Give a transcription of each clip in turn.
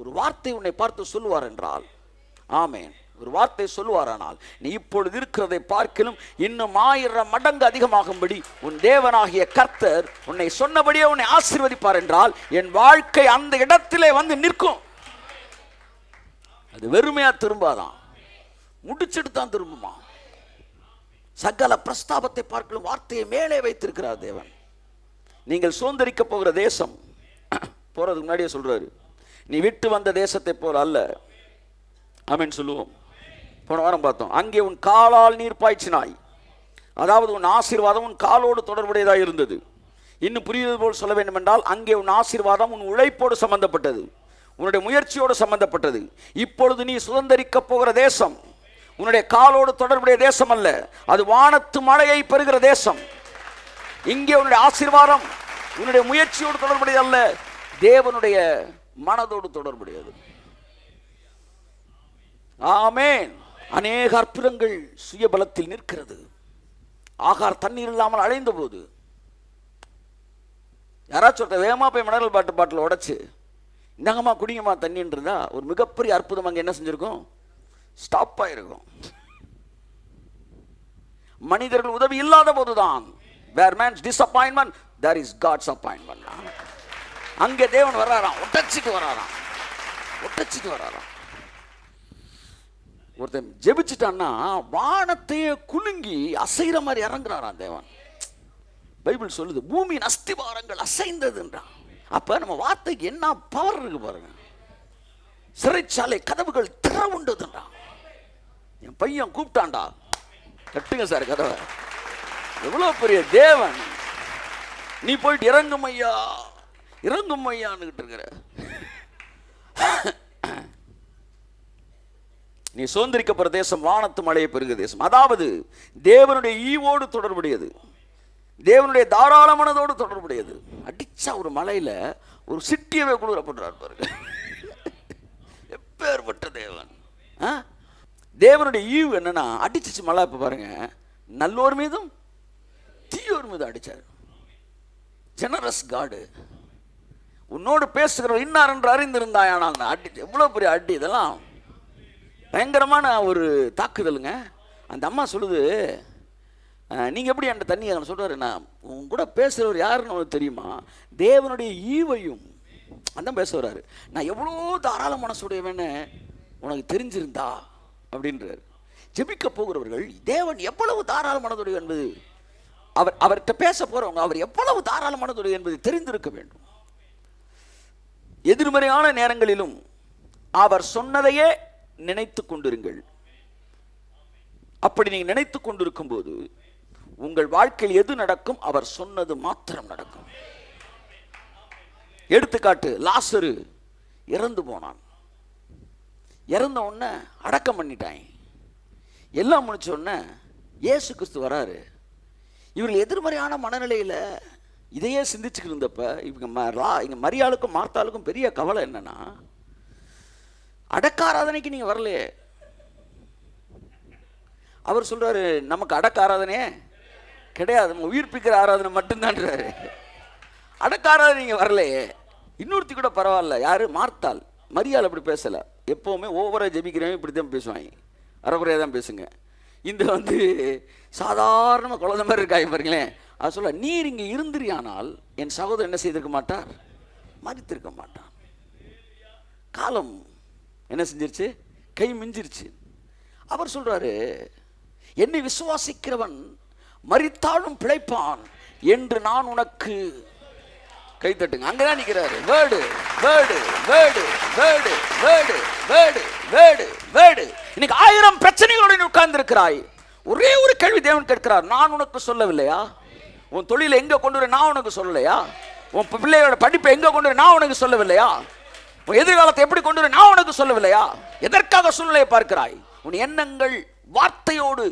ஒரு வார்த்தை உன்னை பார்த்து சொல்லுவார் என்றால், ஆமென், ஒரு வார்த்தை சொல்லுவாரானால், நீ இப்பொழுது இருக்கிறதை பார்க்கிலும் இன்னும் 1000 மடங்கு அதிகமாகும்படி உன் தேவனாகிய கர்த்தர் உன்னை சொன்னபடியே உன்னை ஆசீர்வதிப்பார் என்றால், என் வாழ்க்கை அந்த இடத்திலே வந்து நிற்கும். அது வெறுமையா திரும்பாதான், முடிச்சிட்டு தான் திரும்புமா. சகல பிரஸ்தாபத்தை பார்க்கலும் வார்த்தையை மேலே வைத்திருக்கிறார் தேவன். நீங்கள் சுதந்திரிக்க போகிற தேசம், போறதுக்கு முன்னாடியே சொல்றாரு, நீ விட்டு வந்த தேசத்தை போல அல்ல. ஆமென் சொல்லுவோம். போன வாரம் பார்த்தோம், அங்கே உன் காலால் நீர் பாய்ச்சினாய். அதாவது உன் ஆசீர்வாதம் உன் காலோடு தொடர்புடையதாக இருந்தது. இன்னும் புரியுது போல் சொல்ல வேண்டும் என்றால், அங்கே உன் ஆசீர்வாதம் உன் உழைப்போடு சம்பந்தப்பட்டது, உன்னுடைய முயற்சியோடு சம்பந்தப்பட்டது. இப்பொழுது நீ சுதந்திரிக்க போகிற தேசம் உன்னுடைய காலோடு தொடர்புடைய தேசம் அல்ல, அது வானத்து மழையை பெறுகிற தேசம். இங்கே உன்னுடைய ஆசீர்வாதம் உன்னுடைய முயற்சியோடு தொடர்புடையது அல்ல, தேவனுடைய மனதோடு தொடர்புடையது. ஆமென். அநேக அற்புதங்கள் சுயபலத்தில் நிற்கிறது. ஆகார் தண்ணீர் இல்லாமல் அழைந்த போது யாராச்சும் ஒருத்தர் வேகமா போய் மினரல் பாட்டில் உடைச்சு இந்தங்கம்மா குடிங்கம்மா தண்ணின்னு இருந்தா ஒரு மிகப்பெரிய அற்புதம் அங்கே என்ன செஞ்சிருக்கும்? ஸ்டாப் ஆயிருக்கும். மனிதர்கள் உதவி இல்லாத போதுதான், where man's disappointment there is God's appointment. அங்கே தேவன் வர்றாராம், ஒட்டச்சிட்டு வர்றாராம். ஒருத்தன் ஜெபிச்சிட்டான்னா வானத்தையே குலுங்கி அசைகிற மாதிரி இறங்குறாராம் தேவன். பைபிள் சொல்லுது, பூமியின் அஸ்திவாரங்கள் அசைந்ததுன்றான். அப்ப நம்ம வார்த்தைக்கு என்ன பவர் இருக்கு பாருங்க. சிறைச்சாலை கதவுகள் திறவுண்டதுன்றான். என் பையன் கூப்பிட்டான்டா, கட்டுங்க சார் கதவை. எவ்வளவு பெரிய தேவன். நீ போயிட்டு இறங்கும் ஐயான்னு இருக்கிற. நீ சுதந்திரிக்க போற தேசம் வானத்து மழையை பெருகிற தேசம். அதாவது தேவனுடைய ஈவோடு தொடர்புடையது, தேவனுடைய தாராள மனதோடு தொடர்புடையது. அடிச்சா ஒரு மலையில ஒரு சிட்டியவே குளிரப்படுறார் பாருங்க. எப்பேற்பட்ட தேவன். தேவனுடைய ஈவு என்னன்னா, அடிச்சிச்சு மழை. இப்ப பாருங்க, நல்லோர் மீதும் தீயோர் மீதும் அடிச்சார். ஜெனரஸ் காடு. உன்னோடு பேசுகிறவர் இன்னார் என்று அறிந்திருந்தாயானால் அடி. எவ்வளவு பெரிய அடி! இதெல்லாம் பயங்கரமான ஒரு தாக்குதலுங்க. அந்த அம்மா சொல்லுது, நீங்கள் எப்படி அந்த தண்ணியை சொல்கிறாரு, நான் உங்க கூட பேசுகிறவர் யாருன்னு உனக்கு தெரியுமா? தேவனுடைய ஈவையும் அதான் பேச வர்றாரு. நான் எவ்வளோ தாராள மனசுடையவன்னு உனக்கு தெரிஞ்சிருந்தா அப்படின்றார். ஜெபிக்க போகிறவர்கள் தேவன் எவ்வளவு தாராள மனதுடைய என்பது, அவர்கிட்ட பேச போகிறவங்க அவர் எவ்வளவு தாராள மனதுடைய என்பதை தெரிந்திருக்க வேண்டும். எதிர்மறையான நேரங்களிலும் அவர் சொன்னதையே நினைத்து கொண்டிருங்கள். அப்படி நீங்க நினைத்து கொண்டிருக்கும் போது உங்கள் வாழ்க்கையில் எது நடக்கும்? அவர் சொன்னது மாத்திரம் நடக்கும். எடுத்துக்காட்டு, லாசரு இறந்து போனான். இறந்த உடனே அடக்கம் பண்ணிட்டாங்க. எல்லாம் முடிச்ச உடனே இயேசு கிறிஸ்து வராரு. இவர்கள் எதிர்மறையான மனநிலையில இதையே சிந்திச்சுக்கிட்டு இருந்தப்ப இவங்க மரியாளுக்கும் மார்த்தாளுக்கும் பெரிய கவலை என்னன்னா, அடக்க ஆராதனைக்கு நீங்க வரலையே. அவர் சொல்றாரு, நமக்கு அடக்க ஆராதனையே கிடையாது, நம்ம உயிர்ப்பிக்கிற ஆராதனை மட்டும்தான்றாரு. அடக்க ஆராதனை நீங்க வரலையே. இன்னொருத்தி கூட பரவாயில்ல, யாரு? மார்த்தாள். மரியாள் அப்படி பேசல. எப்பவுமே ஓவரா ஜெபிக்கிறவங்க இப்படித்தான் பேசுவாங்க, அறகுறையா தான் பேசுங்க. இந்த சாதாரண குழந்தை மாதிரி இருக்காங்க பாருங்களேன். அது சொல்ல, நீர் இங்கே இருந்திரியானால் என் சகோதரன் என்ன செய்திருக்க மாட்டார்? மறித்திருக்க மாட்டான். காலம் என்ன செஞ்சிருச்சு? கை மிஞ்சிருச்சு. அவர் சொல்றாரு, என்னை விசுவாசிக்கிறவன் மரித்தாலும் பிழைப்பான் என்று நான் உனக்கு கை தட்டுங்க. அங்கதான் நிற்கிறாரு. Word word word word word word word word. இன்னைக்கு 1000 பிரச்சனைகளுடன் உட்கார்ந்து இருக்கிறாய். ஒரே ஒரு கேள்வி தேவன் கேட்கிறார், நான் உனக்கு சொல்லவில்லையா? உன் தொழிலை எங்க கொண்டு வர நான் உனக்கு சொல்லலையா? உன் பிள்ளையோட படிப்பை எங்க கொண்டு வர நான் உனக்கு சொல்லவில்லையா? உன் எதிர்காலத்தை எப்படி கொண்டு வர நான் உனக்கு சொல்லவில்லையா? எதற்காக சூழ்நிலையை பார்க்கிறாய்? உன் எண்ணங்கள் வார்த்தையோடு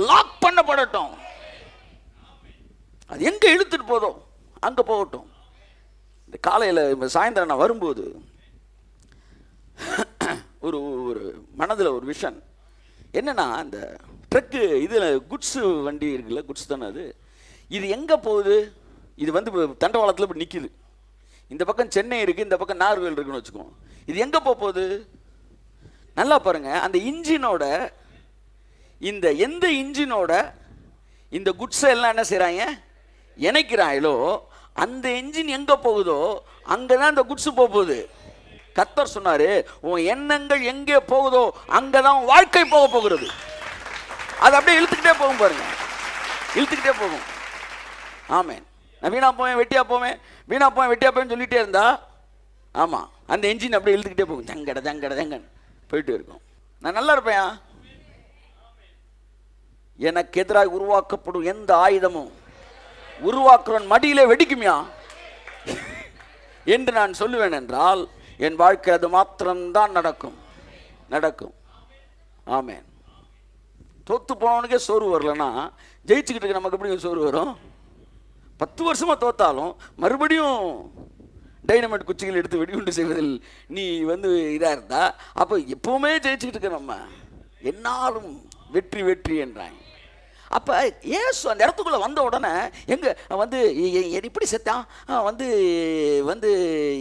லாக் பண்ணப்படட்டும். அது எங்க இழுத்துட்டு போதும் அங்க போகட்டும். இந்த காலையில் சாயந்தரம் நான் வரும்போது ஒரு மனதில் ஒரு விஷன் என்னன்னா, இந்த ட்ரக்கு இதில் குட்ஸ் வண்டி இருக்குல்ல, குட்ஸ் தானே அது. இது எங்கே போகுது? இது தண்டவாளத்தில் இப்படி நிற்கிது. இந்த பக்கம் சென்னை இருக்குது, இந்த பக்கம் நாகர்கோவில் இருக்குன்னு வச்சுக்கோம். இது எங்கே போகுது? நல்லா பாருங்க, அந்த இன்ஜினோட எந்த இன்ஜினோட இந்த குட்ஸை எல்லாம் என்ன செய்கிறாங்க, இணைக்கிறாங்களோ அந்த இன்ஜின் எங்கே போகுதோ அங்கே தான் இந்த குட்ஸு போகுது. கர்த்தர் சொன்னார், உன் எண்ணங்கள் எங்கே போகுதோ அங்கே தான் வாழ்க்கை போக போகிறது. அது அப்படியே இழுத்துக்கிட்டே போகும் பாருங்க, இழுத்துக்கிட்டே போகும். ஆமேன். நான் வீணா போவேன் வெட்டியா போவேன், வீணா போவேன் வெட்டியா போவேன்னு சொல்லிகிட்டே இருந்தா, ஆமாம், அந்த என்ஜின் அப்படியே இழுத்துக்கிட்டே போகும். ஜங்கட ஜங்கட ஜங்கன் போயிட்டு இருக்கும். நான் நல்லா இருப்பேன். எனக்கு எதிராக உருவாக்கப்படும் எந்த ஆயுதமும் உருவாக்குறவன் மடியிலே வெடிக்குமியா என்று நான் சொல்லுவேன் என்றால் என் வாழ்க்கை அது மாத்திரம்தான் நடக்கும். ஆமேன். தோத்து போனவனுக்கே சோறு வரலன்னா ஜெயிச்சுக்கிட்டு நமக்கு எப்படி சோறு வரும்? 10 வருஷமா தோத்தாலும் மறுபடியும் டைனமைட் குச்சிகள் எடுத்து வெடிகுண்டு செய்வதில் நீ இதாக இருந்தா அப்போ எப்பவுமே ஜெயிச்சுக்கிட்டு இருக்க. நம்ம என்னாலும் வெற்றி என்றாங்க. அப்போ ஏசு அந்த இடத்துக்குள்ளே வந்த உடனே எங்கே இப்படி செத்தான்,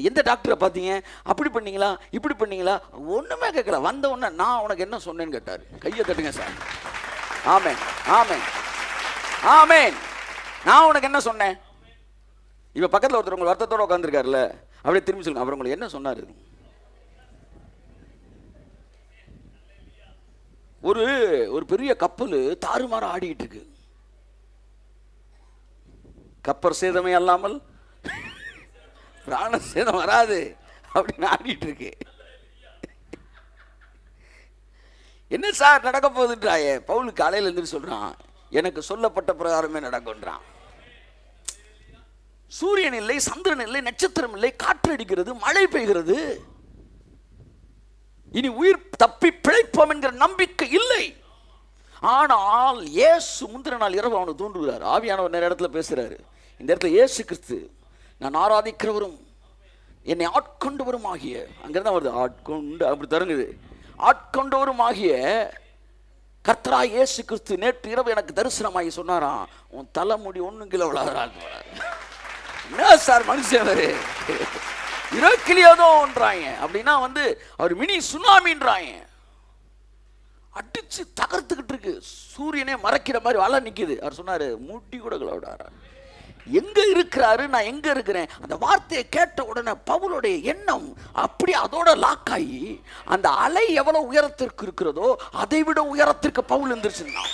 எந்த டாக்டரை பார்த்தீங்க, அப்படி பண்ணீங்களா இப்படி பண்ணீங்களா, ஒன்றுமே கேட்கல. வந்த உடனே நான் உனக்கு என்ன சொன்னேன்னு கேட்டார். கையை தட்டுங்க சார். ஆமேன் ஆமேன் ஆமேன். நான் உனக்கு என்ன சொன்னேன்? இப்போ பக்கத்தில் ஒருத்தர் உங்கள் வருத்தத்தோடு உட்காந்துருக்காருல்ல, அப்படியே திரும்பி சொல்லுங்க, அவர் உங்களுக்கு என்ன சொன்னார்? ஒரு பெரிய கப்பல் தாறுமாற ஆடிக்கிட்டு இருக்கு. கப்பல் சேதமே அல்லாமல் பிராண சேதம் வராது அப்படின்னு ஆடிட்டு இருக்கு. என்ன சார் நடக்க போகுதுன்றாயே? பவுல் காலையில் இருந்து சொல்றான், எனக்கு சொல்லப்பட்ட பிரகாரமே நடக்கும்ன்றான். சூரியன் இல்லை, சந்திரன் இல்லை, நட்சத்திரம் இல்லை, காற்று அடிக்கிறது, மழை பெய்கிறது. இனி உயிர் தப்பி பிழைப்போம் என்கிற நம்பிக்கை இல்லை. ஆனால் இயேசு முந்தின நாள் இரவு அவனுக்கு தோன்றுகிறார். ஆவியானவர் நிறைய இடத்துல பேசுறாரு. இந்த இடத்துல இயேசு கிறிஸ்து, நான் ஆராதிக்கிறவரும் என்னை ஆட்கொண்டவரும் ஆகிய, அங்கிருந்தா வருது ஆட்கொண்டு, அப்படி தருங்குது, ஆட்கொண்டவரும் ஆகிய கர்த்தராகிய இயேசு கிறிஸ்து நேற்று இரவு எனக்கு தரிசனமாகி சொன்னாராம், உன் தலைமுடி 1 கிலோ வளராது. என்ன சார் மனுஷன் இருக்கிலியோன்றாங்க. அப்படின்னா அவர் மினி சுனாமின்றாங்க. அடிச்சு தகர்த்துக்கிட்டு இருக்கு, சூரியனே மறைக்கிற மாதிரி வலை நிக்குது. அவர் சொன்னாரு, முட்டி கூட கிளவுடாரா, எங்க இருக்கிறாரு, நான் எங்க இருக்கிறேன். அந்த வார்த்தையை கேட்ட உடனே பவுலுடைய எண்ணம் அப்படி அதோட லாக் ஆகி, அந்த அலை எவ்வளவு உயரத்திற்கு இருக்கிறதோ அதை விட உயரத்திற்கு பவுல் இருந்துருச்சுன்னா.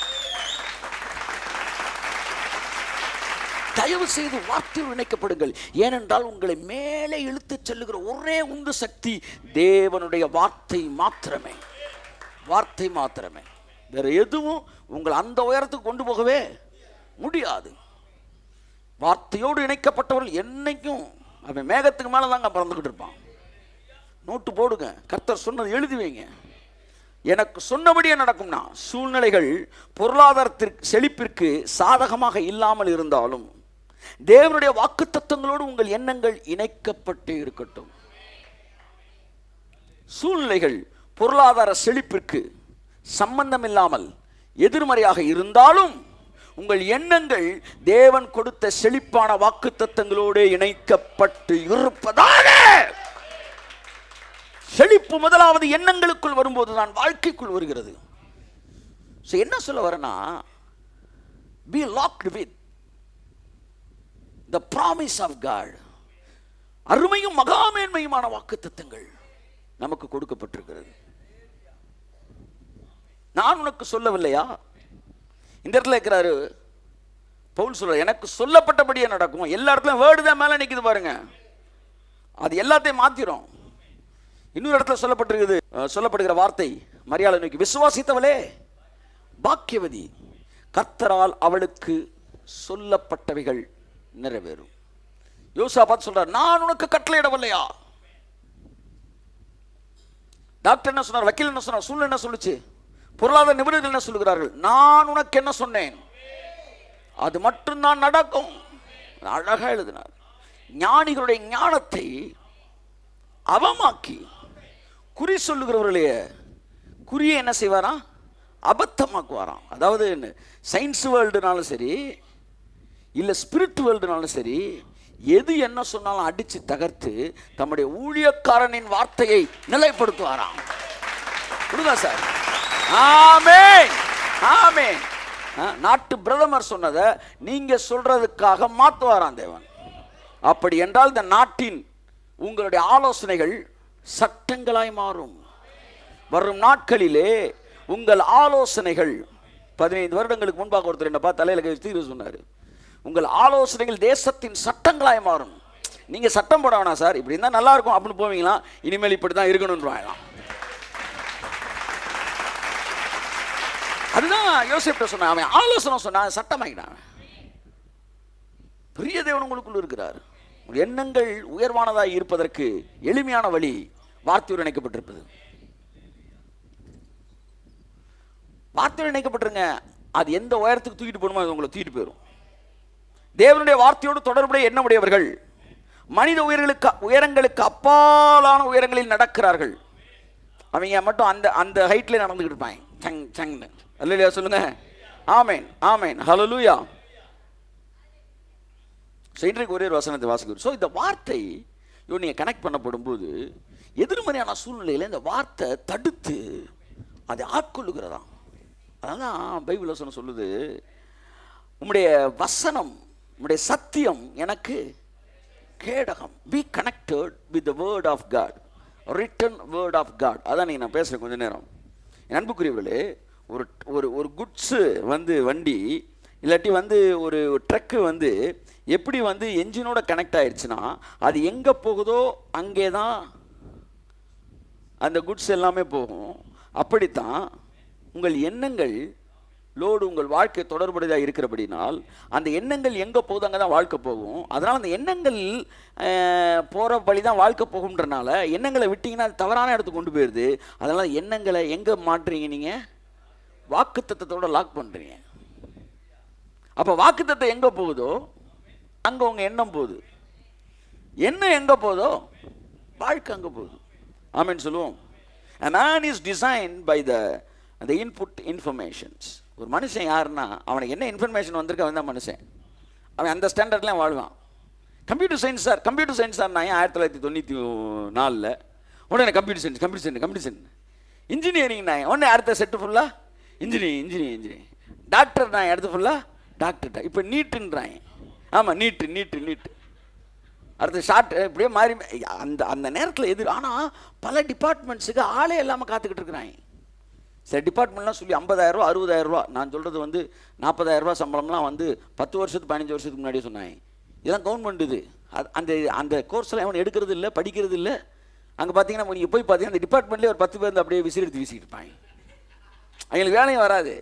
தயவு செய்து வார்த்தையில் இணைக்கப்படுங்கள். ஏனென்றால் உங்களை மேலே இழுத்துச் செல்லுகிற ஒரே உந்து சக்தி தேவனுடைய வார்த்தை மாத்திரமே. வார்த்தை மாத்திரமே. வேற எதுவும் உங்களை அந்த உயரத்துக்கு கொண்டு போகவே முடியாது. வார்த்தையோடு இணைக்கப்பட்டவர்கள் என்னைக்கும் அவன் மேகத்துக்கு மேலே தாங்க பறந்துக்கிட்டு இருப்பான். நோட்டு போடுங்க, கர்த்தர் சொன்னது எழுதி வைங்க. எனக்கு சொன்னபடியே நடக்கும்னா, சூழ்நிலைகள் பொருளாதாரத்திற்கு செழிப்பிற்கு சாதகமாக இல்லாமல் இருந்தாலும் தேவனுடைய வாக்குத்தத்தங்களோடு உங்கள் எண்ணங்கள் இணைக்கப்பட்டு இருக்கட்டும். சூழ்நிலைகள் பொருளாதார செழிப்பிற்கு சம்பந்தம் இல்லாமல் எதிர்மறையாக இருந்தாலும் உங்கள் எண்ணங்கள் தேவன் கொடுத்த செழிப்பான வாக்குத்தத்தங்களோடு இணைக்கப்பட்டு இருப்பதாக. செழிப்பு முதலாவது எண்ணங்களுக்குள் வரும்போதுதான் வாழ்க்கைக்குள் வருகிறது. என்ன சொல்ல வரேன்னா, be locked with the promise of God. அருமையும் மகாமேன்மையுமான வாக்குத்தத்தங்கள் நமக்கு கொடுக்கப்பட்டிருக்கிறது. நான் உனக்கு சொல்லவில்லையா? இந்த இடத்துல இருக்கிறாரு பவுல் சொல்ற, எனக்கு சொல்லப்பட்டபடியே நடக்கும். எல்லா இடத்துலயும் வேர்டு தான் மேல நிக்குது பாருங்க, அது எல்லாத்தையும் மாத்திரும். இன்னொரு இடத்துல சொல்லப்படுகிற வார்த்தை மரியாதை நோக்கி, விசுவாசித்தவளே பாக்கியவதி, கர்த்தரால் அவளுக்கு சொல்லப்பட்டவைகள் நிறைவேறும். யோசாபாத் சொல்றார், நான் உனக்கு கட்டளையிடவில்லையா? டாக்டர் என்ன சொன்னார், வக்கீல் என்ன சொன்னார், சூழ்நிலை என்ன சொல்லுச்சு, பொருளாதார நிபுணர்கள் என்ன சொல்லுகிறார்கள், நான் உனக்கு என்ன சொன்னேன் அது மட்டும்தான் நடக்கும். அழகா எழுதினார். ஞானிகளுடைய ஞானத்தை அவமாக்கி குறி சொல்லுகிறவர்களே குறியை என்ன செய்வாராம், அபத்தமாக்குவாராம். அதாவது சயின்ஸ் வேர்ல்டுனாலும் சரி, இல்லை ஸ்பிரிட் வேர்ல்டுனாலும் சரி, எது என்ன சொன்னாலும் அடித்து தகர்த்து தம்முடைய ஊழியக்காரனின் வார்த்தையை நிலைப்படுத்துவாராம். புரியுதா சார்? ஆமென், ஆமென். நாட்டு பிரதமர் சொன்னதை நீங்க சொல்றதுக்காக மாற்றுவாராம் தேவன். அப்படி என்றால் இந்த நாட்டின் உங்களுடைய ஆலோசனைகள் சட்டங்களாய் மாறும். வரும் நாட்களிலே உங்கள் ஆலோசனைகள், 15 வருடங்களுக்கு முன்பாக ஒருத்தர் என்ன பார்த்து தலையில கை சொன்னார், உங்கள் ஆலோசனைகள் தேசத்தின் சட்டங்களாய் மாறும். நீங்க சட்டம் போட வேணாம் சார், இப்படி இருந்தால் நல்லா இருக்கும் அப்படின்னு போவீங்களா, இனிமேல் இப்படி தான் இருக்கணும்னு. அதுதான் யோசிப்பிட்ட சொன்னான். அவன் ஆலோசனை சொன்னான், சட்டமாக்கினான். பெரிய தேவன் உங்களுக்குள்ள இருக்கிறார். எண்ணங்கள் உயர்வானதாக இருப்பதற்கு எளிமையான வழி வார்த்தையோடு இணைக்கப்பட்டிருப்பது. வார்த்தையோடு இணைக்கப்பட்டிருங்க. அது எந்த உயரத்துக்கு தூக்கிட்டு போகணுமோ அது உங்களை தூக்கிட்டு போயிடும். தேவனுடைய வார்த்தையோடு தொடர்புடைய எண்ணமுடையவர்கள் மனித உயரங்களுக்கு அப்பாலான உயரங்களில் நடக்கிறார்கள். அவங்க மட்டும் அந்த அந்த ஹைட்ல நடந்துக்கிட்டு இருப்பாங்க. சங் சங்னு அல்லேலூயா சொல்லுங்க. ஆமென், ஆமென், ஹல்லேலூயா. இன்றைக்கு ஒரே ஒரு வசனத்தை வாசிக்கிறோம். ஸோ இந்த வார்த்தை நீங்கள் கனெக்ட் பண்ணப்படும் போது எதிர்மறையான சூழ்நிலையில் இந்த வார்த்தை தடுத்து அதை ஆட்கொள்ளுகிறதா. அதான் பைபிள் வசனம் சொல்லுது, உம்முடைய வசனம், உம்முடைய சத்தியம் எனக்கு கேடகம். Be connected with the word of God, written word of God. அதான் நீங்கள் நான் பேசுகிறேன் கொஞ்ச நேரம். என் அன்புக்குரியவர்களே, ஒரு ஒரு குட்ஸு வண்டி இல்லாட்டி ஒரு ட்ரக்கு எப்படி என்ஜினோட கனெக்ட் ஆயிடுச்சுன்னா அது எங்கே போகுதோ அங்கே தான் அந்த குட்ஸ் எல்லாமே போகும். அப்படித்தான் உங்கள் எண்ணங்கள் லோடு உங்கள் வாழ்க்கை தொடர்புடையதாக இருக்கிறபடினால் அந்த எண்ணங்கள் எங்கே போகுது அங்கே தான் வாழ்க்கை போகும். அதனால் அந்த எண்ணங்கள் போகிற வழி தான் வாழ்க்கை போகும்ன்றனால எண்ணங்களை விட்டிங்கன்னா அது தவறான இடத்துக்கு கொண்டு போயிடுது. அதனால் எண்ணங்களை எங்கே மாற்றுறீங்க? நீங்கள் வாக்குத்தத்தத்தோட லாக் பண்ணுறீங்க. அப்போ வாக்குத்தத்தம் எங்கே போகுதோ அங்கே உங்கள் எண்ணம் போகுது. எண்ணம் எங்கே போதோ வாழ்க்கை அங்கே போகுது. ஆமென் சொல்லுவோம். A man is designed by the input informations. ஒரு மனுஷன் யாருன்னா அவனுக்கு என்ன இன்ஃபர்மேஷன் வந்திருக்கு அவன் தான் மனுஷன். அவன் அந்த ஸ்டாண்டர்ட்லாம் வாழ்வான். கம்ப்யூட்டர் சயின்ஸ் சார் நான் 1994 உடனே கம்ப்யூட்டர் சயின்ஸ். இன்ஜினியரிங் நான் உடனே அடுத்த செட்டு ஃபுல்லாக இன்ஜினியரிங். டாக்டர் நான் அடுத்து ஃபுல்லாக டாக்டர். இப்போ நீட்டுன்றாங்க. ஆமாம், நீட்டு அடுத்த ஷார்ட் இப்படியே மாறி அந்த நேரத்தில் ஆனால் பல டிபார்ட்மெண்ட்ஸுக்கு ஆளே இல்லாமல் காத்துக்கிட்டு இருக்கிறாங்க. சில டிபார்ட்மெண்ட்லாம் சொல்லி 50,000 ரூபா 60,000 ரூபா, நான் சொல்கிறது 40,000 ரூபா சம்பளம்லாம் 10 வருஷத்துக்கு 15 வருஷத்துக்கு முன்னாடியே சொன்னாங்க. இதெல்லாம் கவர்மெண்ட் இது. அந்த அந்த கோர்ஸ்லாம் அவன் எடுக்கிறது இல்லை, படிக்கிறது இல்லை. அங்கே பார்த்தீங்கன்னா நீங்கள் போய் பார்த்தீங்கன்னா அந்த டிபார்ட்மெண்ட்லேயே ஒரு 10 பேர் அப்படியே விசிறி எடுத்து வீசிக்கிட்டு இருப்பாங்க. அவங்களுக்கு வேலையும் வராது.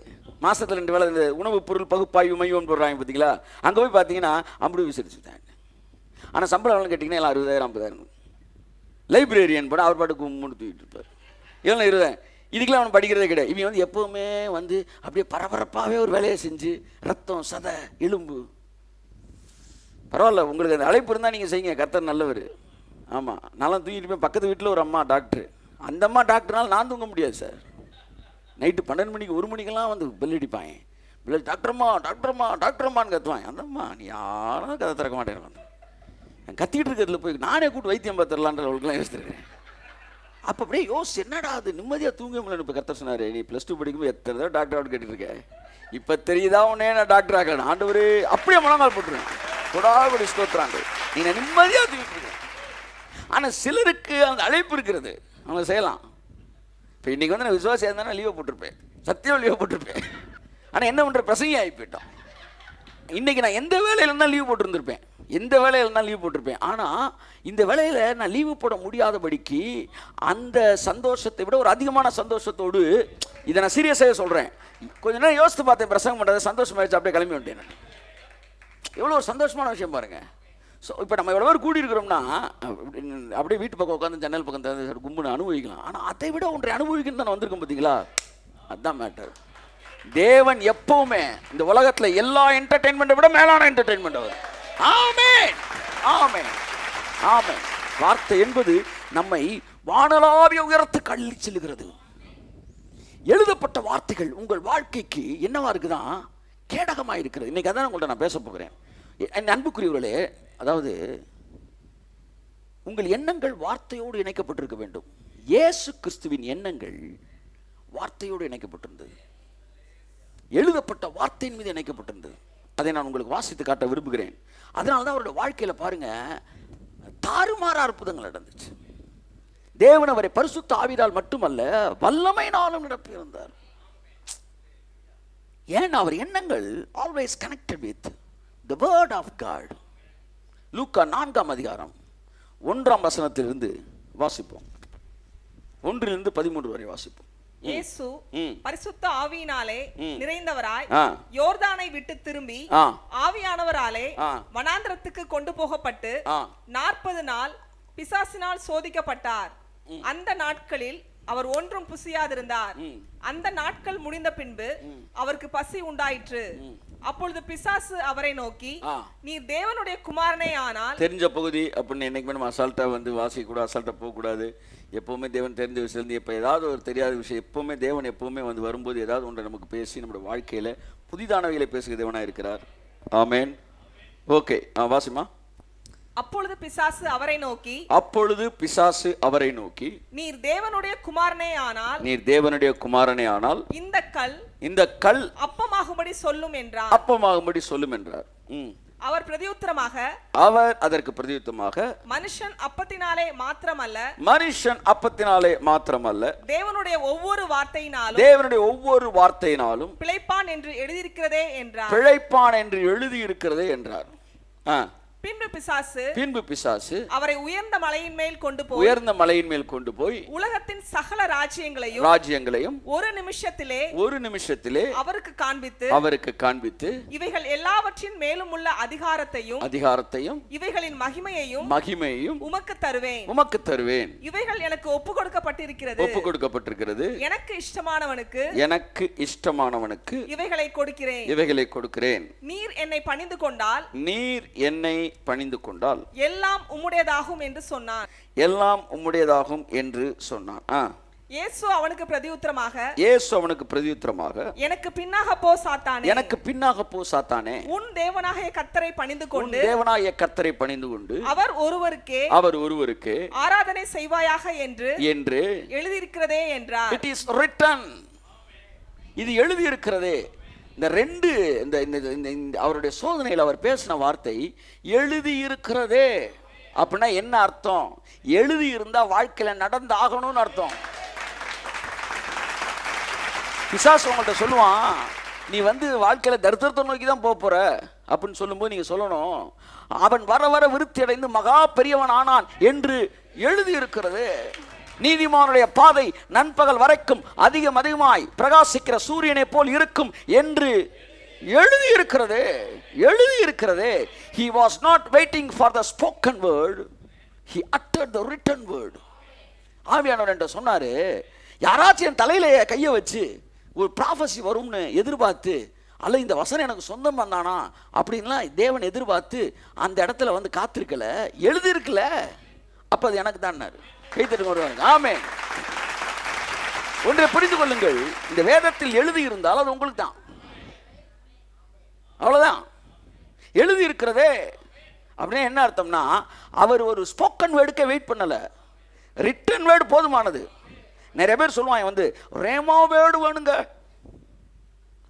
மாதத்தில் 2 வேலை இந்த உணவு பொருள் பகுப்பாய்வு மையம்னு போடுறாங்க பார்த்தீங்களா, அங்கே போய் பார்த்தீங்கன்னா அப்படி விசிறிச்சுட்டாங்க. ஆனால் சம்பளம் எவ்வளோ கேட்டிங்கன்னா எல்லாம் 60,000 50,000. லைப்ரரியன் போட அவர் பாட்டுக்கு கும்பிட்டு தூக்கிட்டு இருப்பார். இதெல்லாம் 20,000. இதுக்கெல்லாம் அவன் படிக்கிறதே கிடையாது. இவன் எப்போவுமே அப்படியே பரபரப்பாகவே ஒரு வேலையை செஞ்சு ரத்தம் சதை எலும்பு. பரவாயில்ல, உங்களுக்கு அந்த அழைப்பு இருந்தால் நீங்கள் செய்யுங்க, கர்த்தர் நல்லவர். ஆமாம், நல்லா தூங்கிட்டு போய் பக்கத்து வீட்டில் ஒரு அம்மா டாக்டர். அந்த அம்மா டாக்டர்னால நான் தூங்க முடியாது சார். நைட்டு 12 மணிக்கு 1 மணிக்கெல்லாம் பெல் அடிப்பாங்க. பிள்ளை டாக்டர்மான்னு கத்துவாங்க. அந்த அம்மா நீ யாரும் கதை திறக்க மாட்டேன். கத்திக்கிட்டு இருக்கிறதுல போய் நானே கூட்டு வைத்தியம் பார்த்துடலான்ற அவளுக்குலாம் யோசிச்சிருக்கேன். அப்போ அப்படியே யோசிச்சு என்னடா அது நிம்மதியாக தூங்க முடியல. இப்போ கர்த்தர் சொன்னார், நீ +2 படிக்கும்போது எத்தனை தடவை டாக்டர் கேட்டுருக்க, இப்போ தெரியுதா உடனே நான் டாக்டர் ஆகலாம். ஆண்டவர் அப்படியே முழங்கால் போட்டுருவேன், கொடாபடி ஸ்தோத்திராண்டு, நீங்கள் நிம்மதியாக தூங்கிட்டு இருக்கேன். ஆனால் சிலருக்கு அந்த அழைப்பு இருக்கிறது, அவங்க செய்யலாம். இப்போ இன்றைக்கி நான் விசுவாசியாக இருந்தாலும் லீவை போட்டிருப்பேன், சத்தியம் லீவை போட்டிருப்பேன். ஆனால் என்ன பண்ணுற பிரசங்கி ஆகி போயிட்டோம். இன்றைக்கி நான் எந்த வேலையில் இருந்தாலும் லீவ் போட்டிருந்திருப்பேன், ஆனால் இந்த வேலையில் நான் லீவு போட முடியாதபடிக்கு அந்த சந்தோஷத்தை விட ஒரு அதிகமான சந்தோஷத்தோடு இதை நான் சீரியஸாக சொல்கிறேன். கொஞ்ச நேரம் யோசித்து பார்த்தேன், பிரசங்கம் பண்ணுறது சந்தோஷமாகிடுச்சு, அப்படியே கிளம்பி வந்துட்டேன் நான். எவ்வளோ ஒரு சந்தோஷமான விஷயம் பாருங்கள். ஸோ இப்போ நம்ம எவ்வளோ பேர் கூடியிருக்கிறோம்னா அப்படியே வீட்டு பக்கம் உட்காந்து ஜன்னல் பக்கம் கும்புன்னு அனுபவிக்கலாம். ஆனால் அதை விட ஒன்றை அனுபவிக்கணும்னு தான் வந்திருக்கோம் பார்த்தீங்களா, அதுதான் மேட்டர். தேவன் எப்பவுமே இந்த உலகத்தில் எல்லா என்டர்டெயின்மெண்ட்டை விட மேலான என்டர்டெயின்மெண்ட் அவர். ஆமென், ஆமென், ஆமென். வார்த்தை என்பது நம்மை வானளாவிய உயரத்துக்கு அள்ளி செல்லுகிறது. எழுதப்பட்ட வார்த்தைகள் உங்கள் வாழ்க்கைக்கு என்னவா இருக்குதான், கேடகமாக இருக்கிறது. இன்னைக்கு அதான் உங்கள்கிட்ட நான் பேச போகிறேன். அன்புக்குரியவர்களே, அதாவது உங்கள் எண்ணங்கள் வார்த்தையோடு இணைக்கப்பட்டிருக்க வேண்டும். இயேசு கிறிஸ்துவின் எண்ணங்கள் வார்த்தையோடு இணைக்கப்பட்டிருந்தது, எழுதப்பட்ட வார்த்தையின் மீது இணைக்கப்பட்டிருந்தது. அதை நான் உங்களுக்கு வாசித்து காட்ட விரும்புகிறேன். அதனால தான் அவருடைய வாழ்க்கையில் பாருங்க, தாறுமாற அற்புதங்கள் நடந்துச்சு. தேவன் அவரை பரிசுத்த ஆவியால் மட்டுமல்ல வல்லமையினாலும் நிரப்பியிருந்தார். ஏன்? அவர் எண்ணங்கள் always connected with the word of God. லூக்கா 4ஆம் அதிகாரம் 1ஆம் வசனத்திலிருந்து வாசிப்போம். 1-13 வரை வாசிப்போம். இயேசு பரிசுத்த ஆவியினாலே நிறைந்தவராய் யோர்தானை விட்டு திரும்பி ஆவியானவராலே வனாந்திரத்துக்கு கொண்டு போகப்பட்டு 40 நாள் பிசாசினால் சோதிக்கப்பட்டார். அந்த நாட்களில் அவர் ஒன்றும் புசியாதிருந்தார். அந்த நாட்கள் முடிந்த பின்பு அவருக்கு பசி உண்டாயிற்று. அப்பொழுது பிசாசு அவரை நோக்கி, நீ தேவனுடைய குமாரனே ஆனால். தெரிஞ்ச பகுதி அப்படின்னு என்னைக்குமே நம்ம அசால்ட்டா வாசிக்க கூடாது, அசால்ட்டா போக கூடாது. எப்பவுமே தேவன் தெரிஞ்ச விஷயம். இப்போ ஏதாவது ஒரு தெரியாத விஷயம் எப்பவுமே தேவன் எப்பவுமே வரும்போது ஏதாவது ஒன்றை நமக்கு பேசி நம்முடைய வாழ்க்கையில புதிதானவைகளை பேசுகிற தேவனா இருக்கிறார். ஆமேன். ஓகே, வாசிமா. அப்பொழுது பிசாசு அவரை நோக்கி, நீர் தேவனுடைய குமாரனே ஆனால் இந்த கல் அப்பமாகும்படி சொல்லும் என்றார். அவர் அதற்கு பிரதியுத்தரமாக, மனுஷன் அப்பத்தினாலே மாத்திரமல்ல தேவனுடைய ஒவ்வொரு வார்த்தையினாலும் பிழைப்பான் என்று எழுதியிருக்கிறதே என்றார். பின்பு பிசாசு அவரை உயர்ந்த மலையின் மேல் கொண்டு போய் உலகத்தின் சகல ராஜ்யங்களையும் ஒரு நிமிஷத்திலே அவருக்கு காண்பித்து இவைகள் எல்லாவற்றின் மேலும் உள்ள அதிகாரத்தையும் இவைகளின் மகிமையையும் உமக்கு தருவேன். இவைகள் எனக்கு ஒப்பு கொடுக்கப்பட்டிருக்கிறது. எனக்கு இஷ்டமானவனுக்கு இவைகளை கொடுக்கிறேன். நீர் என்னை பணிந்து கொண்டால் எல்லாம் உம்முடையதாகும் என்று சொன்னான். இயேசு அவனுக்கு பிரதியுத்தரமாக, எனக்கு பின்னாக போ சாத்தானே, உன் தேவனாகிய கர்த்தரை பணிந்து கொண்டு அவர் ஒருவருக்கே ஆராதனை செய்வாயாக என்று எழுதியிருக்கிறதே என்றார். It is written. இது எழுதியிருக்கிறதே. இந்த ரெண்டு இந்த அவருடைய சோதனையில் அவர் பேசின வார்த்தை எழுதியிருக்கிறதே அப்படின்னா என்ன அர்த்தம்? எழுதி இருந்தா வாழ்க்கையில நடந்து ஆகணும்னு அர்த்தம். பிசாசு உங்கள்கிட்ட சொல்லுவான், நீ வாழ்க்கையில தரித்திரத்தை நோக்கி தான் போற அப்படின்னு சொல்லும்போது நீங்க சொல்லணும், அவன் வர வர விருத்தி அடைந்து மகா பெரியவன் ஆனான் என்று எழுதி இருக்கிறது. நீதிமானுடைய பாதை நண்பகல் வரைக்கும் அதிகமாய் பிரகாசிக்கிற சூரியனை போல் இருக்கும் என்று எழுதியிருக்கிறது. He was not waiting for the spoken word, he uttered the written word. ஆவியானவர் என்று சொன்னாரு, யாராச்சும் என் தலையில கையை வச்சு ஒரு ப்ராஃபஸி வரும்னு எதிர்பார்த்து, அல்ல இந்த வசனம் எனக்கு சொந்தம் வந்தானா அப்படின்லாம் தேவன் எதிர்பார்த்து அந்த இடத்துல காத்திருக்கல, எழுதியிருக்கல. அப்ப அது எனக்கு தான். ஆமென். ஒன்றை புரிந்து கொள்ளுங்கள், இந்த வேதத்தில் எழுதி இருந்தால் அது உங்களுக்கு தான். அவ்வளவுதான். எழுதி இருக்கிறதே அப்படின்னா என்ன அர்த்தம்னா, அவர் ஒரு ஸ்போக்கன் வேர்டுக்கே வெயிட் பண்ணல, ரிட்டன் வேர்டு போதுமானது. நிறைய பேர் சொல்லுவாங்க ரேமா வேர்டு வேணுங்க,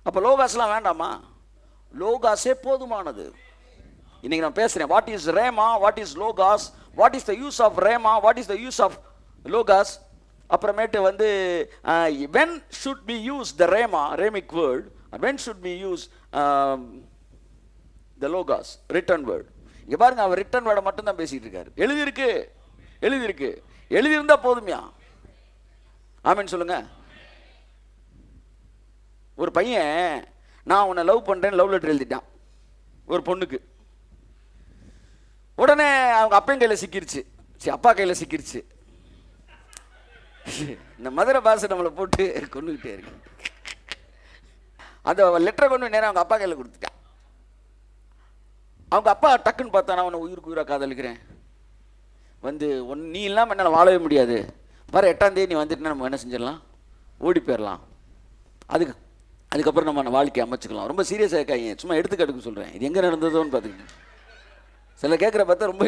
அப்ப லோகாஸ்லாம் வேண்டாமா? லோகாஸே போதுமானது. இன்னைக்கு நான் பேசுறேன், what is rhema, what is logos, what is the use of rema, what is the use of logos. அப்புறமேட்டு when should we use the ramic word, and when should we use the logos, written word. இங்க பாருங்க, அவர் written word மட்டும் தான் பேசிட்டு இருக்காரு. எழுதி இருந்தா போதுமியா? ஆமென் சொல்லுங்க. ஒரு பையன், நான் உன்னை லவ் பண்றேன் லவ் லெட்டர் எழுதிட்டான் ஒரு பொண்ணுக்கு. உடனே அவங்க அப்பா கையில் சிக்கிருச்சு. இந்த மதுரை பாசை நம்மளை போட்டு கொண்டுகிட்டே இருக்கு. அந்த லெட்டரை கொண்டு நேரம் அவங்க அப்பா கையில் கொடுத்துட்டான். அவங்க அப்பா டக்குன்னு பார்த்தா, நான் உன்னை உயிருக்கு உயிராக காதலிக்கிறேன், நீ இல்லாமல் என்னால் வாழவே முடியாது, வர 8ஆம் தேதி நீ வந்துட்டுனா நம்ம என்ன செஞ்சிடலாம், ஓடி போயிடலாம், அதுக்கப்புறம் நம்ம வாழ்க்கையை அமைச்சுக்கலாம். ரொம்ப சீரியஸாக இருக்காங்க, சும்மா எடுத்துக்காட்டுக்கு சொல்கிறேன், இது எங்கே நடந்ததோன்னு பார்த்துக்கிட்டு. சில கேட்குற பார்த்தா ரொம்ப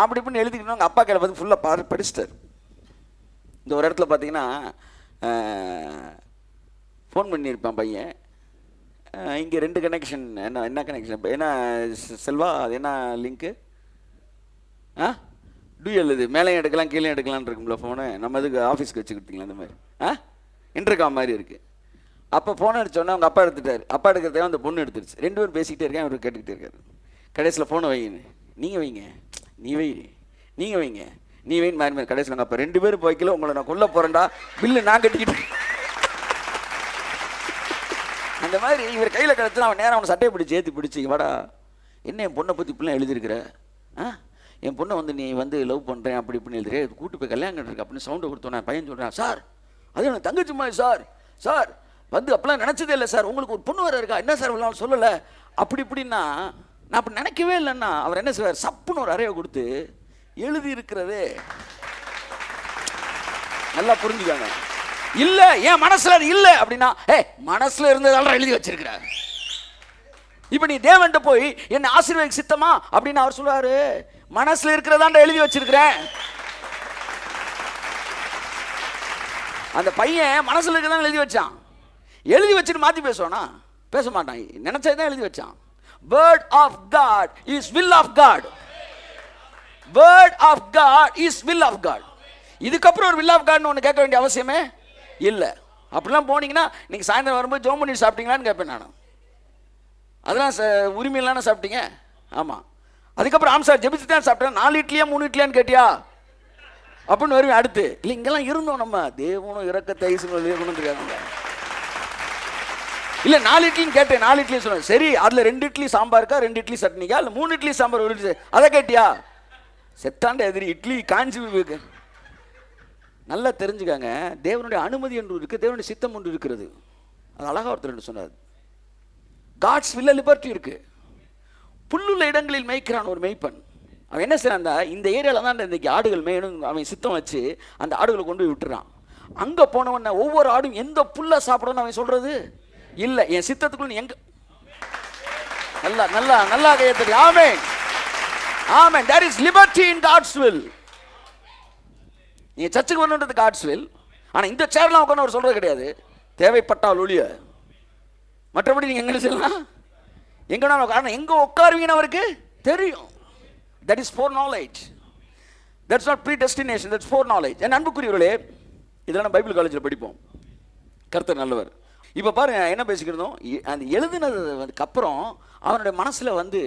அப்படி இப்படின்னு எழுதிக்கணும். அவங்க அப்பா கையில் பார்த்து ஃபுல்லாக படிச்சிட்டார். இந்த ஒரு இடத்துல பார்த்தீங்கன்னா ஃபோன் பண்ணியிருப்பான் பையன். இங்கே 2 கனெக்ஷன். என்ன கனெக்ஷன்? என்ன செல்வா, அது என்ன லிங்க்கு? டூயல். இது மேலேயும் எடுக்கலாம் கீழே எடுக்கலான்னு இருக்கும்ல ஃபோனு. நம்ம இதுக்கு ஆஃபீஸ்க்கு வச்சுக்கிட்டீங்களா அந்த மாதிரி? இன்டர்காம் மாதிரி இருக்குது. அப்போ ஃபோன் அடித்தோடனே அவங்க அப்பா எடுத்துட்டார். அப்பா எடுக்கிறதே அந்த பொண்ணு எடுத்துருச்சு. 2 பேரும் பேசிக்கிட்டே இருக்கேன், அவர் கேட்டுக்கிட்டே இருக்காரு. கடைசியில் ஃபோனை வைங்க, நீங்கள் வைங்க, நீ வை, நீங்கள் வைங்க, நீ வைன்னு மாறி மாறி கடைசியில் அப்போ 2 பேரும் வைக்கல, உங்களை நான் கொல்ல போகிறேன்டா, பில்லு நான் கட்டிக்கிட்டு. அந்த மாதிரி இவர் கையில் கிடச்சி அவன் நேரம் அவனை சட்டையை பிடிச்சி ஏற்றி பிடிச்சி, வாடா என்ன என் பொண்ணை பற்றி இப்படிலாம் எழுதியிருக்கிற, என் பொண்ணை வந்து நீ வந்து லவ் பண்ணுறேன் அப்படி இப்படின்னு எழுதுறேன், கூட்டு போய் கல்யாணம் கட்டுருக்கு அப்படின்னு சவுண்டை கொடுத்தோன்னே பையன் சொல்கிறான், சார் அது எனக்கு தங்கச்சி மாதிரி சார், சார் வந்து அப்பெல்லாம் நினச்சதே இல்லை சார், உங்களுக்கு ஒரு பொண்ணு வர இருக்கா, என்ன சார் இவ்வளோ சொல்லலை அப்படி இப்படின்னா. நான் அப்படி நினைக்கவே இல்லைன்னா அவர் என்ன செய்வார், சப்புன்னு ஒரு அறையை கொடுத்து எழுதி இருக்கிறதே. நல்லா புரிஞ்சுக்காங்க. இல்லை என் மனசில் அது இல்லை அப்படின்னா, மனசில் இருந்ததால எழுதி வச்சிருக்கிறார். இப்போ நீ தேவன்ட்ட போய் என்ன ஆசீர்வாத சித்தமா அப்படின்னு அவர் சொல்லுவாரு, மனசில் இருக்கிறதாண்ட எழுதி வச்சிருக்கிறேன். அந்த பையன் மனசில் இருக்கிறதான் எழுதி வச்சான். எழுதி வச்சுட்டு மாற்றி பேசுவானா? பேச மாட்டான். நினைச்சதான் எழுதி வச்சான். Word of God is will of God. Word of God is will of God. இதுக்கப்புறம் ஒரு will of God ஒன்று கேட்க வேண்டிய அவசியமே இல்லை. அப்படிலாம் போனீங்கன்னா நீங்கள் சாயந்தரம் வரும்போது ஜோம் பண்ணி சாப்பிட்டீங்களான்னு கேட்பேன் நான். அதெல்லாம் உரிமையிலான சாப்பிட்டீங்க? ஆமாம். அதுக்கப்புறம் ஆம் சார் ஜெபிச்சு தான் சாப்பிட்டேன், 4 இட்லியா 3 இட்லியான்னு கேட்டியா அப்படின்னு வருவேன். அடுத்து இல்லை இங்கெல்லாம் இருந்தோம் நம்ம, தேவனும் இறக்க தைசும் கொண்டு இருக்காங்க. இல்லை 4 இட்லின்னு கேட்டேன், 4 இட்லி சொன்னேன். சரி அதில் 2 இட்லி சாம்பாருக்கா 2 இட்லி சட்னிக்கா இல்லை 3 இட்லி சாம்பார் 1 இட்லி அதை கேட்டியா? செத்தாண்ட எதிரி இட்லி காஞ்சி இருக்கு. நல்லா தெரிஞ்சுக்காங்க, தேவனுடைய அனுமதி என்று இருக்குது, தேவனுடைய சித்தம் ஒன்று இருக்கிறது. அது அழகாக ஒருத்தர் சொன்னார். காட்ஸ் வில்ல லிபர்ட்டி இருக்கு. புல்லுள்ள இடங்களில் மேய்க்கிறான் ஒரு மேய்ப்பன். அவன் என்ன செய்யறான், இந்த ஏரியாவில் தான் இன்றைக்கு ஆடுகள் மேயணும் அவன் சித்தம் வச்சு அந்த ஆடுகளை கொண்டு போய் விட்டுறான். அங்கே போனவன ஒவ்வொரு ஆடும் எந்த புல்லை சாப்பிடணும்னு அவன் சொல்றது இல்லை, என் சித்தத்துக்குள்ள எங்க. நல்லா நல்லா நல்லா கையத்தடி. ஆமென் ஆமென். there is liberty in God's will. நீங்க சர்ச்சுக்கு வரணுன்றது God's will. ஆனா இந்த சேர்லாம் உட்கார்ந்து அவர் சொல்றது கிடையாது, தேவைப்பட்டால் ஒழிய மற்றபடி நீங்க எங்க செல்லலாம், எங்கன்னா காரணம் எங்க உட்காருவீங்கன்னு அவருக்கு தெரியும். that is foreknowledge. that's not predestination, that's foreknowledge. என் அன்புக்குரியவர்களே, இதெல்லாம் பைபிள் காலேஜில் படிப்போம். கர்த்தர் நல்லவர். இப்போ பாருங்க என்ன பேசிக்கிறதும், அந்த எழுதுனதுக்கு அப்புறம் அவனுடைய மனசில் வந்து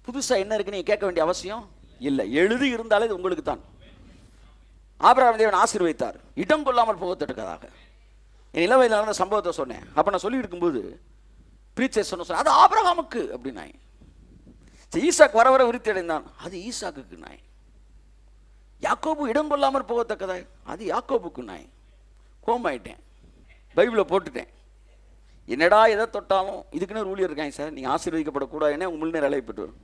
புதுசாக என்ன இருக்குன்னு கேட்க வேண்டிய அவசியம் இல்லை. எழுதி இருந்தாலே இது உங்களுக்கு தான். ஆபிரகாம் தேவன் ஆசீர்வதித்தார் இடம் கொள்ளாமல் போகத்தக்கதாக. என் இளவயதில் நடந்த சம்பவத்தை சொன்னேன். அப்போ நான் சொல்லி இருக்கும்போது பிரீச்சர் சொன்ன அது ஆபிரகாமுக்கு அப்படின்னாய். ஈசாக்கு வர வர விருத்தி அடைந்தான், அது ஈசாக்குக்கு நாய். யாக்கோபு இடம் கொள்ளாமல் போகத்தக்கதாய், அது யாக்கோபுக்கு நாய். கோமாயிட்டேன், பைபிளை போட்டுட்டேன். என்னடா எதை தொட்டாலும் இதுக்குன்னு ஒரு ஊழியர் இருக்காங்க சார், நீங்கள் ஆசீர்வதிக்கப்படக்கூடாதுன்னு உங்கள் முன்னேற அலைய பெற்று வரும்.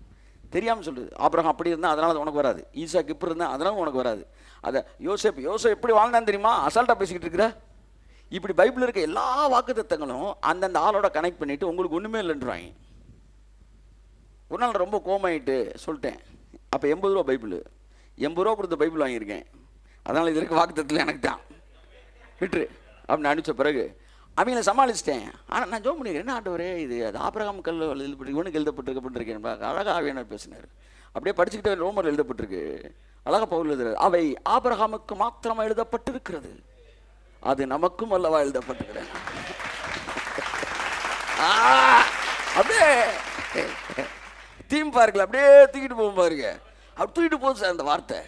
தெரியாமல் சொல்லுது. ஆபிரகாம் அப்படி இருந்தால் அதனால அது உனக்கு வராது, ஈசாக்கு இப்படி இருந்தால் அதனால உனக்கு வராது. அதை யோசேப்பு எப்படி வாழ்ந்தான்னு தெரியுமா, அசால்ட்டாக பேசிக்கிட்டு இருக்கிற. இப்படி பைபிள் இருக்க எல்லா வாக்குத்தத்தங்களும் அந்தந்த ஆளோட கனெக்ட் பண்ணிட்டு உங்களுக்கு ஒன்றுமே இல்லைன்றாங்க. ஒரு நாள் ரொம்ப கோமாயிட்டு சொல்லிட்டேன். அப்போ 80 ரூபா பைபிள், 80 ரூபா கொடுத்த பைபிள் வாங்கியிருக்கேன், அதனால் இது இருக்க வாக்குத்தத்தில் எனக்கு தான் விட்டுரு அப்படின்னு அனுப்பிச்ச பிறகு அவங்கள சமாளிச்சிட்டேன். ஆனால் நான் ஜோம் பண்ணிக்கிறேன், என்ன ஆண்டவரே இது அது ஆபிரகாம் கல் எழுதப்பட்டு இவனுக்கு எழுதப்பட்டிருக்க பண்ணிருக்கேன். அழகாக ஆவியானவர் பேசினார். அப்படியே படிச்சுக்கிட்டே ரோமர் எழுதப்பட்டிருக்கு, அழகாக பவுல் எழுதுறாரு, அவை ஆபிரகாமுக்கு மாத்திரமா எழுதப்பட்டிருக்கிறது, அது நமக்கும் அல்லவா எழுதப்பட்டிருக்கிறேன். அப்படியே தீம் பார்க்கல அப்படியே தூக்கிட்டு போகும் பாருங்க, அப்படி தூக்கிட்டு போகுது சார் அந்த வார்த்தை.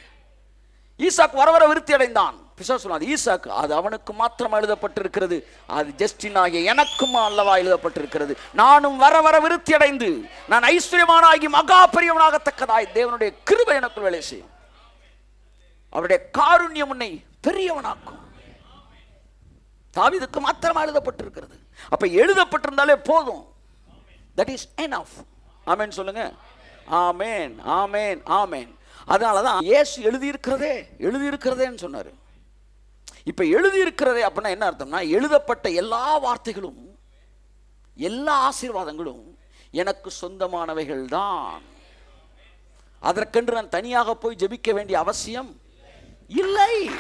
ஈசாக்கு வர வர விருத்தி அடைந்தான். பிசாசு சொன்னான், ஈசாக்கு அது அவனுக்கு மாத்திரமா எழுதப்பட்டிருக்கிறது, அது ஜஸ்டின் ஆகிய எனக்கும் அல்லவா எழுதப்பட்டிருக்கிறது. நானும் வர வர விருத்தி அடைந்து நான் ஐஸ்வர்யமானாகி மகா பெரியவனாகத்தக்கதாய் தேவனுடைய கிருபை எனக்குள் வேலை செய்யும், அவருடைய காருண்யம் உன்னை பெரியவனாக்கும். தாவீதுக்கு மாத்திரமா எழுதப்பட்டிருக்கிறது. அப்ப எழுதப்பட்டிருந்தாலே போதும், that is enough. ஆமென் சொல்லுங்க. ஆமென் ஆமென் ஆமென். அதனாலதான் இயேசு எழுதியிருக்கிறதேன்னு சொன்னாரு. இப்ப எழுதியிருக்கிறதே அப்படின்னா என்ன அர்த்தம்னா, எழுதப்பட்ட எல்லா வார்த்தைகளும் எல்லா ஆசீர்வாதங்களும் எனக்கு சொந்தமானவைகள் தான். அதற்கென்று நான் தனியாக போய் ஜெபிக்க வேண்டிய அவசியம் இல்லை.